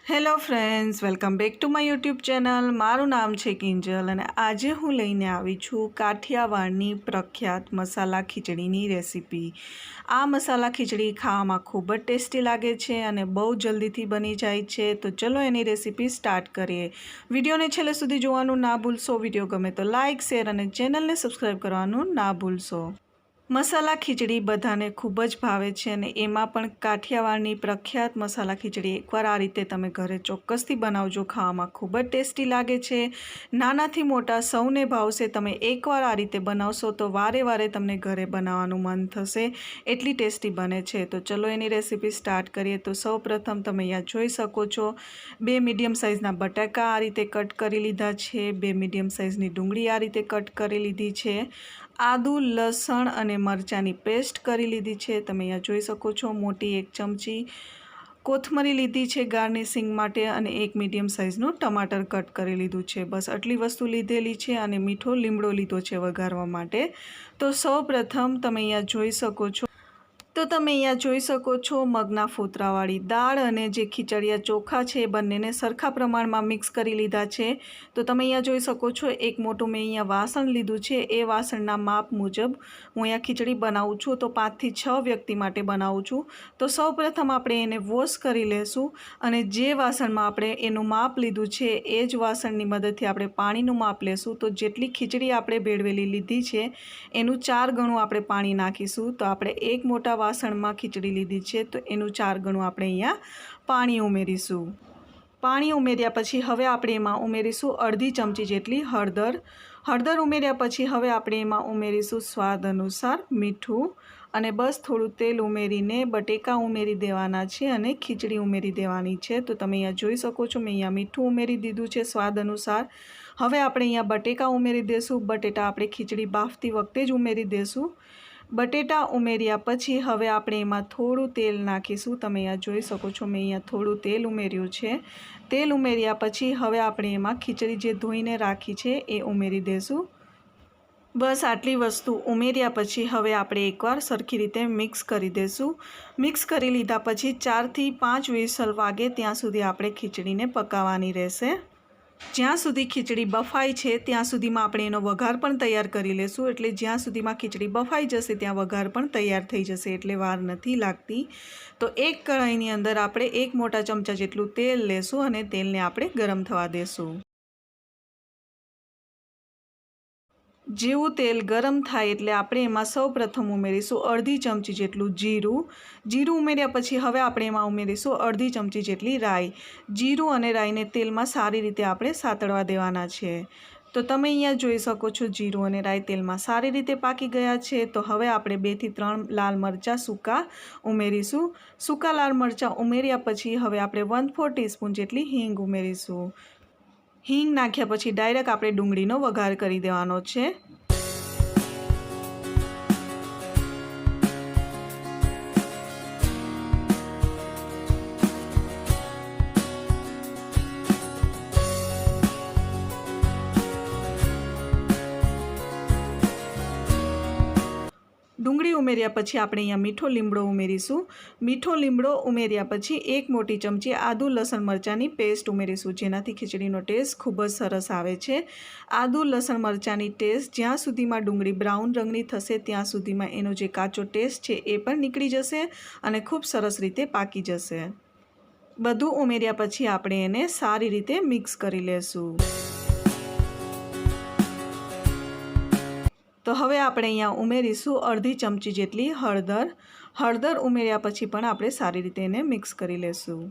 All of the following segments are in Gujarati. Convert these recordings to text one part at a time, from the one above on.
Hello friends, welcome back to my YouTube channel. મારું નામ છે કિંજલ અને આજે હું લઈને આવી છું કાઠિયાવાડની પ્રખ્યાત મસાલા ખીચડીની રેસીપી. આ મસાલા ખીચડી ખાવામાં ખૂબ જ ટેસ્ટી લાગે છે અને બહુ જલ્દીથી બની જાય છે. તો ચલો એની રેસીપી સ્ટાર્ટ કરીએ. વિડીયોને છેલ્લે સુધી જોવાનું ના ભૂલશો. વિડીયો ગમે તો લાઇક, શેર અને ચેનલને સબસ્ક્રાઈબ કરવાનું ના ભૂલશો. મસાલા ખીચડી બધાને ખૂબ જ ભાવે છે અને એમાં પણ કાઠિયાવાડની પ્રખ્યાત મસાલા ખીચડી એકવાર આ રીતે તમે ઘરે ચોક્કસથી બનાવજો. ખાવામાં ખૂબ જ ટેસ્ટી લાગે છે. નાનાથી મોટા સૌને ભાવશે. તમે એકવાર આ રીતે બનાવશો તો વારે વારે તમને ઘરે બનાવવાનું મન થશે, એટલી ટેસ્ટી બને છે. તો ચલો એની રેસીપી સ્ટાર્ટ કરીએ. તો સૌપ્રથમ તમે અહીંયા જોઈ શકો છો 2 મીડિયમ સાઇઝના બટાકા આ રીતે કટ કરી લીધા છે. 2 મીડિયમ સાઇઝની ડુંગળી આ રીતે કટ કરી લીધી છે. આદુ, લસણ અને મરચાંની પેસ્ટ કરી લીધી છે. તમે અહીંયા જોઈ શકો છો. મોટી 1 ચમચી કોથમરી લીધી છે ગાર્નિશિંગ માટે અને 1 મીડિયમ સાઇઝનું ટમાટર કટ કરી લીધું છે. બસ આટલી વસ્તુ લીધેલી છે અને મીઠો લીમડો લીધો છે વઘારવા માટે. તો સૌપ્રથમ તમે અહીંયા જોઈ શકો છો મગના ફોતરાવાળી દાળ અને જે ખીચડિયા ચોખા છે એ બંનેને સરખા પ્રમાણમાં મિક્સ કરી લીધા છે. તો તમે અહીંયા જોઈ શકો છો એક મોટું મેં અહીંયા વાસણ લીધું છે. એ વાસણના માપ મુજબ હું અહીંયા ખીચડી બનાવું છું. તો 5 થી 6 વ્યક્તિ માટે બનાવું છું. તો સૌપ્રથમ આપણે એને વોશ કરી લેશું અને જે વાસણમાં આપણે એનું માપ લીધું છે એ જ વાસણની મદદથી આપણે પાણીનું માપ લેશું. તો જેટલી ખીચડી આપણે ભેળવેલી લીધી છે એનું 4 ગણું આપણે પાણી નાખીશું. તો આપણે એક મોટા વાસણમાં ખીચડી લીધી છે તો એનું 4 ગણું આપણે અહીંયા પાણી ઉમેરીશું. પાણી ઉમેર્યા પછી હવે આપણે એમાં ઉમેરીશું અડધી ચમચી જેટલી હળદર. હળદર ઉમેર્યા પછી હવે આપણે એમાં ઉમેરીશું સ્વાદ અનુસાર મીઠું અને બસ થોડું તેલ ઉમેરીને બટેકા ઉમેરી દેવાના છે અને ખીચડી ઉમેરી દેવાની છે. તો તમે અહીંયા જોઈ શકો છો મેં અહીંયા મીઠું ઉમેરી દીધું છે સ્વાદ અનુસાર. હવે આપણે અહીંયા બટેકા ઉમેરી દઈશું. બટેટા આપણે ખીચડી બાફતી વખતે જ ઉમેરી દઈશું. બટેટા ઉમેર્યા પછી હવે આપણે એમાં થોડું તેલ નાખીશું. તમે અહીંયા જોઈ શકો છો મેં અહીંયા થોડું તેલ ઉમેર્યું છે. તેલ ઉમેર્યા પછી હવે આપણે એમાં ખીચડી જે ધોઈને રાખી છે એ ઉમેરી દઈશું. બસ આટલી વસ્તુ ઉમેર્યા પછી હવે આપણે એકવાર સરખી રીતે મિક્સ કરી દઈશું. મિક્સ કરી લીધા પછી 4 થી 5 વિસલ વાગે ત્યાં સુધી આપણે ખીચડીને પકાવવાની રહેશે. જ્યાં સુધી ખીચડી બફાય છે ત્યાં સુધીમાં આપણે એનો વઘાર પણ તૈયાર કરી લેશું. એટલે જ્યાં સુધીમાં ખીચડી બફાઈ જશે ત્યાં વઘાર પણ તૈયાર થઈ જશે, એટલે વાર નથી લાગતી. તો એક કઢાઈની અંદર આપણે 1 મોટા ચમચા જેટલું તેલ લેશું અને તેલને આપણે ગરમ થવા દેશું. જેવું તેલ ગરમ થાય એટલે આપણે એમાં સૌપ્રથમ ઉમેરીશું અડધી ચમચી જેટલું જીરું. જીરું ઉમેર્યા પછી હવે આપણે એમાં ઉમેરીશું અડધી ચમચી જેટલી રાઈ. જીરું અને રાઈને તેલમાં સારી રીતે આપણે સાતળવા દેવાના છે. તો તમે અહીંયા જોઈ શકો છો જીરું અને રાઈ તેલમાં સારી રીતે પાકી ગયા છે. તો હવે આપણે 2 થી 3 લાલ મરચાં સૂકા ઉમેરીશું. સૂકા લાલ મરચાં ઉમેર્યા પછી હવે આપણે 1/4 ટીસ્પૂન જેટલી હિંગ ઉમેરીશું. હિંગ નાખ્યા પછી ડાયરેક્ટ આપણે ડુંગળીનો વઘાર કરી દેવાનો છે. ડુંગળી ઉમેર્યા પછી આપણે અહીંયા મીઠો લીમડો ઉમેરીશું. મીઠો લીમડો ઉમેર્યા પછી 1 મોટી ચમચી આદુ લસણ મરચાંની પેસ્ટ ઉમેરીશું, જેનાથી ખીચડીનો ટેસ્ટ ખૂબ જ સરસ આવે છે. આદુ લસણ મરચાંની ટેસ્ટ જ્યાં સુધીમાં ડુંગળી બ્રાઉન રંગની થશે ત્યાં સુધીમાં એનો જે કાચો ટેસ્ટ છે એ પણ નીકળી જશે અને ખૂબ સરસ રીતે પાકી જશે. બધું ઉમેર્યા પછી આપણે એને સારી રીતે મિક્સ કરી લેશું. તો હવે આપણે અહીંયા ઉમેરીશું અડધી ચમચી જેટલી હળદર. હળદર ઉમેર્યા પછી પણ આપણે સારી રીતે એને મિક્સ કરી લેશું.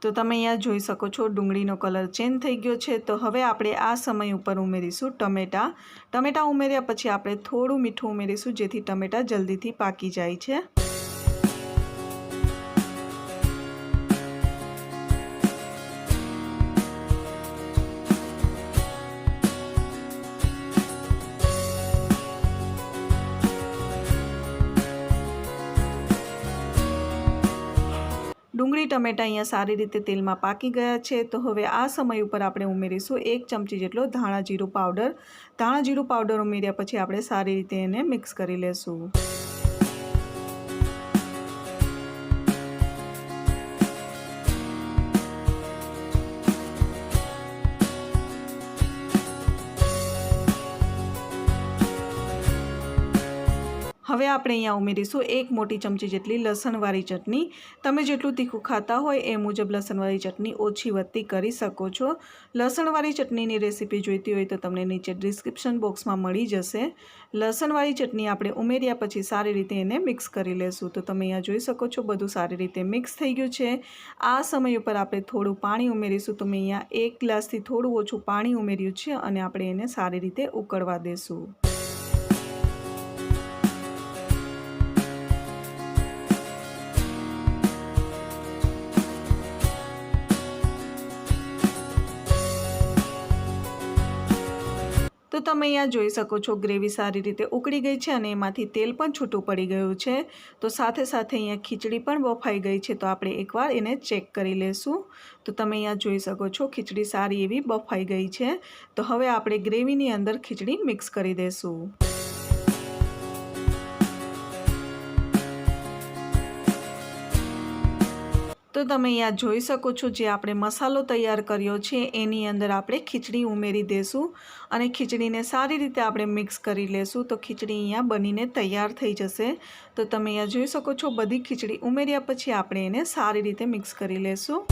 તો તમે અહીંયા જોઈ શકો છો ડુંગળીનો કલર ચેન્જ થઈ ગયો છે. તો હવે આપણે આ સમય ઉપર ઉમેરીશું ટમેટાં. ટમેટાં ઉમેર્યા પછી આપણે થોડું મીઠું ઉમેરીશું જેથી ટમેટાં જલ્દીથી પાકી જાય છે. ડુંગળી ટમેટાં અહીંયા સારી રીતે તેલમાં પાકી ગયા છે। તો હવે આ સમય ઉપર આપણે ઉમેરીશું 1 ચમચી જેટલો ધાણા જીરું પાવડર। ધાણા જીરું પાવડર ઉમેર્યા પછી આપણે સારી રીતે એને મિક્સ કરી લેશું। હવે આપણે અહીંયા ઉમેરીશું 1 મોટી ચમચી જેટલી લસણવાળી ચટણી। તમે જેટલું તીખું ખાતા હોય એ મુજબ લસણવાળી ચટણી ઓછી વધતી કરી શકો છો। લસણવાળી ચટણીની રેસીપી જોઈતી હોય તો તમને નીચે ડિસ્ક્રિપ્શન બોક્સમાં મળી જશે। લસણવાળી ચટણી આપણે ઉમેર્યા પછી સારી રીતે એને મિક્સ કરી લેશું। તો તમે અહીંયા જોઈ શકો છો બધું સારી રીતે મિક્સ થઈ ગયું છે। આ સમય ઉપર આપણે થોડું પાણી ઉમેરીશું। તો મેં અહીંયા 1 ગ્લાસથી થોડું ઓછું પાણી ઉમેર્યું છે અને આપણે એને સારી રીતે ઉકળવા દેશું। તો તમે અહીંયા જોઈ શકો છો ગ્રેવી સારી રીતે ઉકળી ગઈ છે અને એમાંથી તેલ પણ છૂટું પડી ગયું છે। તો સાથે સાથે અહીંયા ખીચડી પણ બફાઈ ગઈ છે। તો આપણે એકવાર એને ચેક કરી લેશું। તો તમે અહીંયા જોઈ શકો છો ખીચડી સારી એવી બફાઈ ગઈ છે। તો હવે આપણે ગ્રેવીની અંદર ખીચડી મિક્સ કરી દેશું। તો તમે અહીંયા જોઈ શકો છો જે આપણે મસાલો તૈયાર કર્યો છે એની અંદર આપણે ખીચડી ઉમેરી દેશું અને ખીચડીને સારી રીતે આપણે મિક્સ કરી લેશું। તો ખીચડી અહીંયા બનીને તૈયાર થઈ જશે। તો તમે અહીંયા જોઈ શકો છો બધી ખીચડી ઉમેર્યા પછી આપણે એને સારી રીતે મિક્સ કરી લેશું।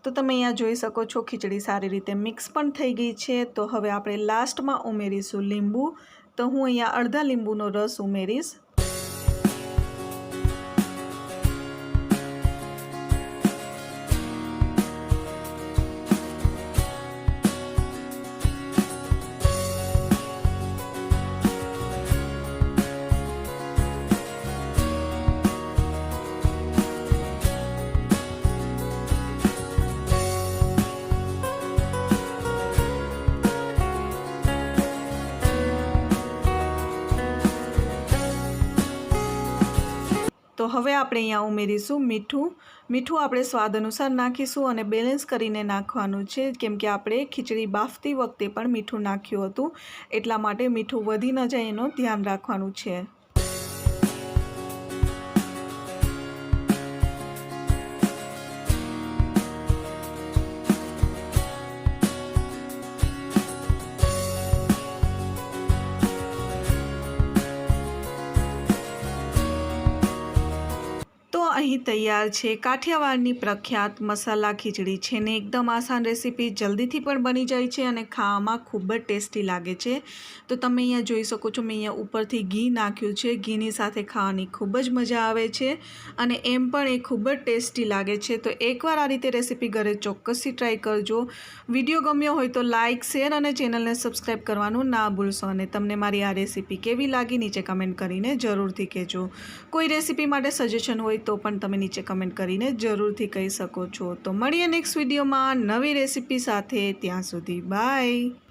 તો તમે અહીંયા જોઈ શકો છો ખીચડી સારી રીતે મિક્સ પણ થઈ ગઈ છે। તો હવે આપણે લાસ્ટમાં ઉમેરીશું લીંબુ। તો હું અહીંયા અડધા લીંબુનો રસ ઉમેરીશ। તો હવે આપણે અહીંયા ઉમેરીશું મીઠું। મીઠું આપણે સ્વાદ અનુસાર નાખીશું અને બેલેન્સ કરીને નાખવાનું છે કેમ કે આપણે ખીચડી બાફતી વખતે પણ મીઠું નાખ્યું હતું એટલા માટે મીઠું વધી ન જાય એનું ધ્યાન રાખવાનું છે। અહીં તૈયાર છે કાઠિયાવાડની પ્રખ્યાત મસાલા ખીચડી છે ને એકદમ આસાન રેસીપી જલ્દીથી પણ બની જાય છે અને ખાવામાં ખૂબ જ ટેસ્ટી લાગે છે। તો તમે અહીંયા જોઈ શકો છો મેં અહીંયા ઉપરથી ઘી નાખ્યું છે। ઘીની સાથે ખાવાની ખૂબ જ મજા આવે છે અને એમ પણ એ ખૂબ જ ટેસ્ટી લાગે છે। તો એકવાર આ રીતે રેસીપી ઘરે ચોક્કસથી ટ્રાય કરજો। વિડીયો ગમ્યો હોય તો લાઇક શેર અને ચેનલને સબસ્ક્રાઈબ કરવાનું ના ભૂલશો અને તમને મારી આ રેસીપી કેવી લાગી નીચે કમેન્ટ કરીને જરૂરથી કહેજો। કોઈ રેસીપી માટે સજેશન હોય તો પણ તમે નીચે કમેન્ટ કરીને જરૂરથી કહી શકો છો। તો મળીએ નેક્સ્ટ વિડીયોમાં નવી રેસીપી સાથે। ત્યાં સુધી બાય।